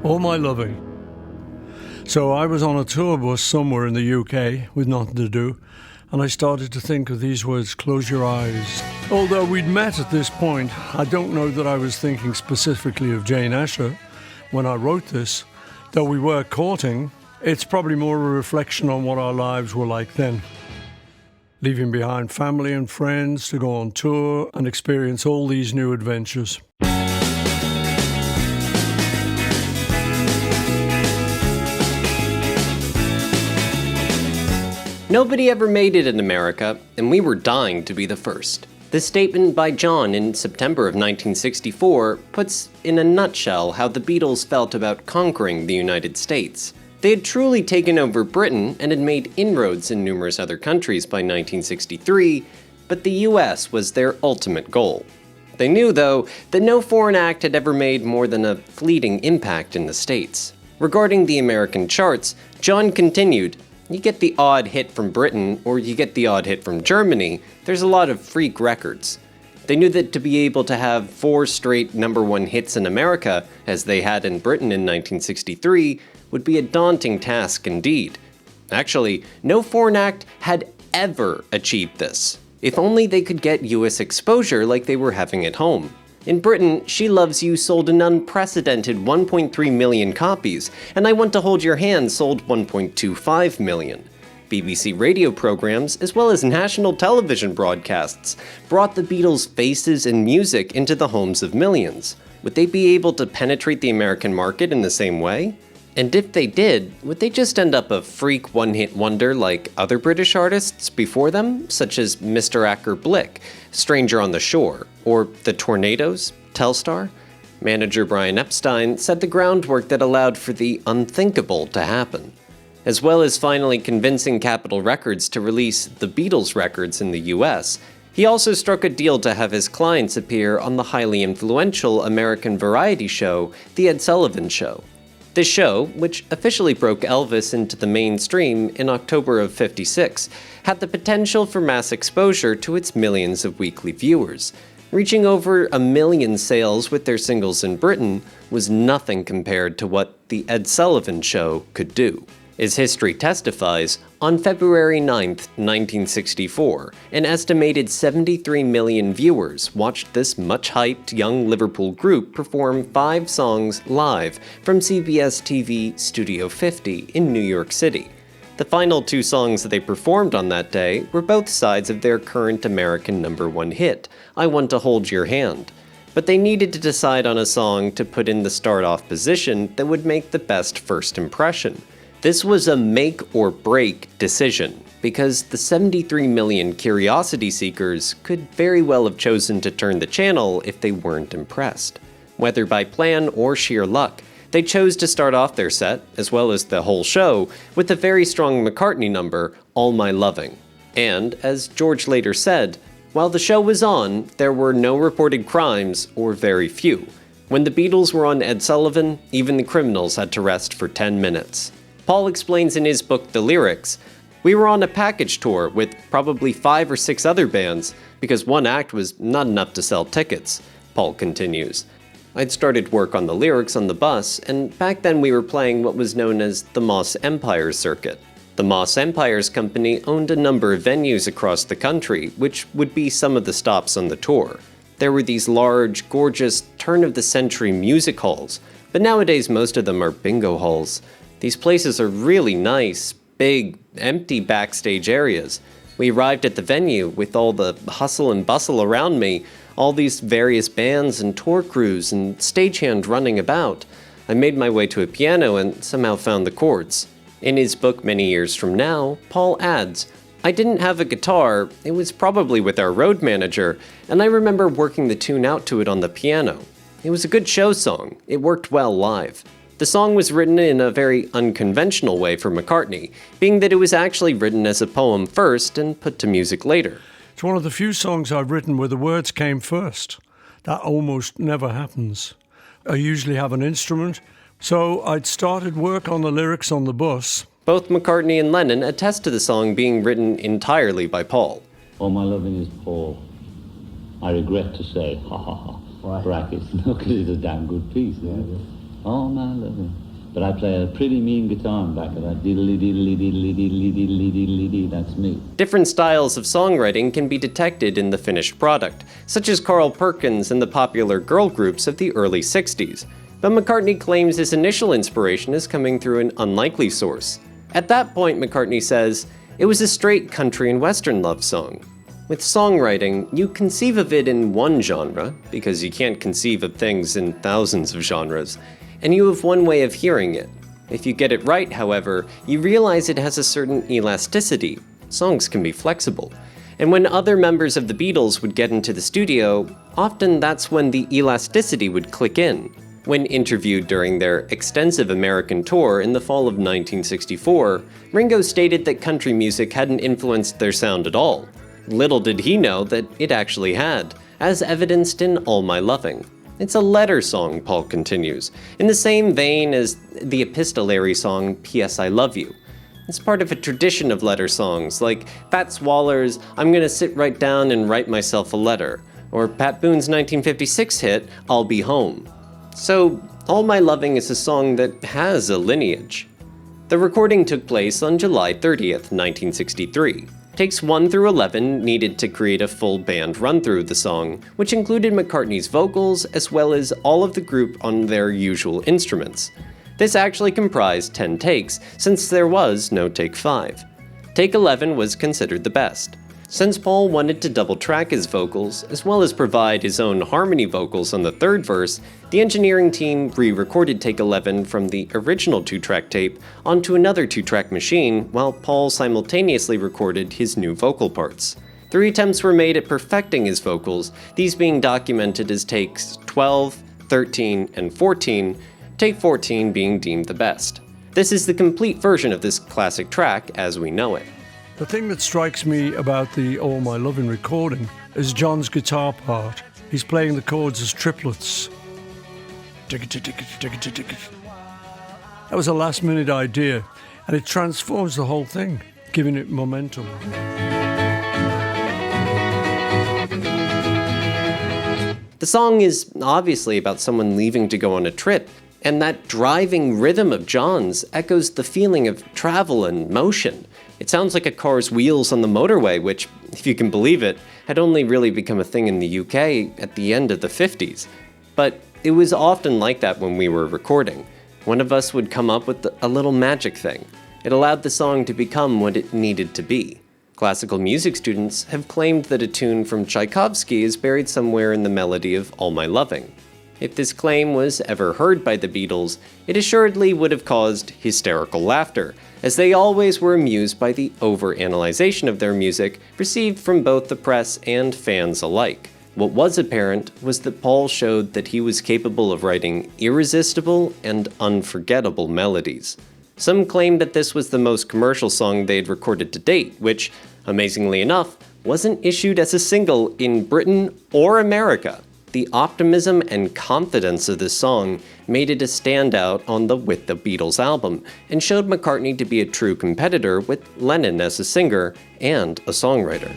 All My Loving. So I was on a tour bus somewhere in the UK with nothing to do, and I started to think of these words, close your eyes. Although we'd met at this point, I don't know that I was thinking specifically of Jane Asher when I wrote this. Though we were courting, it's probably more a reflection on what our lives were like then. Leaving behind family and friends to go on tour and experience all these new adventures. Nobody ever made it in America, and we were dying to be the first. This statement by John in September of 1964 puts in a nutshell how the Beatles felt about conquering the United States. They had truly taken over Britain and had made inroads in numerous other countries by 1963, but the US was their ultimate goal. They knew, though, that no foreign act had ever made more than a fleeting impact in the States. Regarding the American charts, John continued, "You get the odd hit from Britain, or you get the odd hit from Germany, there's a lot of freak records." They knew that to be able to have 4 straight #1 hits in America, as they had in Britain in 1963, would be a daunting task indeed. Actually, no foreign act had ever achieved this. If only they could get US exposure like they were having at home. In Britain, She Loves You sold an unprecedented 1.3 million copies, and I Want to Hold Your Hand sold 1.25 million. BBC radio programs, as well as national television broadcasts, brought the Beatles' faces and music into the homes of millions. Would they be able to penetrate the American market in the same way? And if they did, would they just end up a freak one-hit wonder like other British artists before them, such as Mr. Acker Blick, Stranger on the Shore, or The Tornadoes, Telstar? Manager Brian Epstein said the groundwork that allowed for the unthinkable to happen. As well as finally convincing Capitol Records to release the Beatles records in the US, he also struck a deal to have his clients appear on the highly influential American variety show, The Ed Sullivan Show. This show, which officially broke Elvis into the mainstream in October of '56, had the potential for mass exposure to its millions of weekly viewers. Reaching over 1 million sales with their singles in Britain was nothing compared to what The Ed Sullivan Show could do. As history testifies, on February 9, 1964, an estimated 73 million viewers watched this much-hyped young Liverpool group perform 5 songs live from CBS TV Studio 50 in New York City. The final 2 songs that they performed on that day were both sides of their current American #1 hit, I Want to Hold Your Hand. But they needed to decide on a song to put in the start-off position that would make the best first impression. This was a make-or-break decision, because the 73 million curiosity seekers could very well have chosen to turn the channel if they weren't impressed. Whether by plan or sheer luck, they chose to start off their set, as well as the whole show, with the very strong McCartney number, All My Loving. And, as George later said, while the show was on, there were no reported crimes, or very few. When the Beatles were on Ed Sullivan, even the criminals had to rest for 10 minutes. Paul explains in his book The Lyrics, "We were on a package tour with probably 5 or 6 other bands, because one act was not enough to sell tickets," Paul continues. "I'd started work on the lyrics on the bus, and back then we were playing what was known as the Moss Empires circuit. The Moss Empires company owned a number of venues across the country, which would be some of the stops on the tour. There were these large, gorgeous, turn-of-the-century music halls, but nowadays most of them are bingo halls. These places are really nice, big, empty backstage areas. We arrived at the venue with all the hustle and bustle around me, all these various bands and tour crews and stagehand running about. I made my way to a piano and somehow found the chords." In his book Many Years From Now, Paul adds, "I didn't have a guitar, it was probably with our road manager, and I remember working the tune out to it on the piano. It was a good show song, it worked well live." The song was written in a very unconventional way for McCartney, being that it was actually written as a poem first and put to music later. It's one of the few songs I've written where the words came first. That almost never happens. I usually have an instrument, so I'd started work on the lyrics on the bus. Both McCartney and Lennon attest to the song being written entirely by Paul. All My Loving is Paul. I regret to say, ha ha ha, Why? brackets, no, because it's a damn good piece. Yeah. all my loving. But I play a pretty mean guitar in back of that. Diddly diddly diddly diddly diddly diddly dee. That's me. Different styles of songwriting can be detected in the finished product, such as Carl Perkins and the popular girl groups of the early 60s. But McCartney claims his initial inspiration is coming through an unlikely source. At that point, McCartney says, it was a straight country and western love song. With songwriting, you conceive of it in one genre, because you can't conceive of things in thousands of genres, and you have one way of hearing it. If you get it right, however, you realize it has a certain elasticity. Songs can be flexible. And when other members of the Beatles would get into the studio, often that's when the elasticity would click in. When interviewed during their extensive American tour in the fall of 1964, Ringo stated that country music hadn't influenced their sound at all. Little did he know that it actually had, as evidenced in All My Loving. It's a letter song, Paul continues, in the same vein as the epistolary song P.S. I Love You. It's part of a tradition of letter songs, like Fats Waller's I'm Gonna Sit Right Down and Write Myself a Letter, or Pat Boone's 1956 hit I'll Be Home. So, All My Loving is a song that has a lineage. The recording took place on July 30th, 1963. Takes 1 through 11 needed to create a full band run-through of the song, which included McCartney's vocals as well as all of the group on their usual instruments. This actually comprised 10 takes, since there was no take 5. Take 11 was considered the best. Since Paul wanted to double-track his vocals, as well as provide his own harmony vocals on the third verse, the engineering team re-recorded Take 11 from the original 2-track tape onto another 2-track machine, while Paul simultaneously recorded his new vocal parts. 3 attempts were made at perfecting his vocals, these being documented as takes 12, 13, and 14, take 14 being deemed the best. This is the complete version of this classic track as we know it. The thing that strikes me about the All My Lovin' recording is John's guitar part. He's playing the chords as triplets. That was a last-minute idea, and it transforms the whole thing, giving it momentum. The song is obviously about someone leaving to go on a trip, and that driving rhythm of John's echoes the feeling of travel and motion. It sounds like a car's wheels on the motorway, which, if you can believe it, had only really become a thing in the UK at the end of the 50s. But it was often like that when we were recording. One of us would come up with a little magic thing. It allowed the song to become what it needed to be. Classical music students have claimed that a tune from Tchaikovsky is buried somewhere in the melody of All My Loving. If this claim was ever heard by the Beatles, it assuredly would have caused hysterical laughter, as they always were amused by the overanalyzation of their music received from both the press and fans alike. What was apparent was that Paul showed that he was capable of writing irresistible and unforgettable melodies. Some claimed that this was the most commercial song they had recorded to date, which, amazingly enough, wasn't issued as a single in Britain or America. The optimism and confidence of this song made it a standout on the With the Beatles album, and showed McCartney to be a true competitor with Lennon as a singer and a songwriter.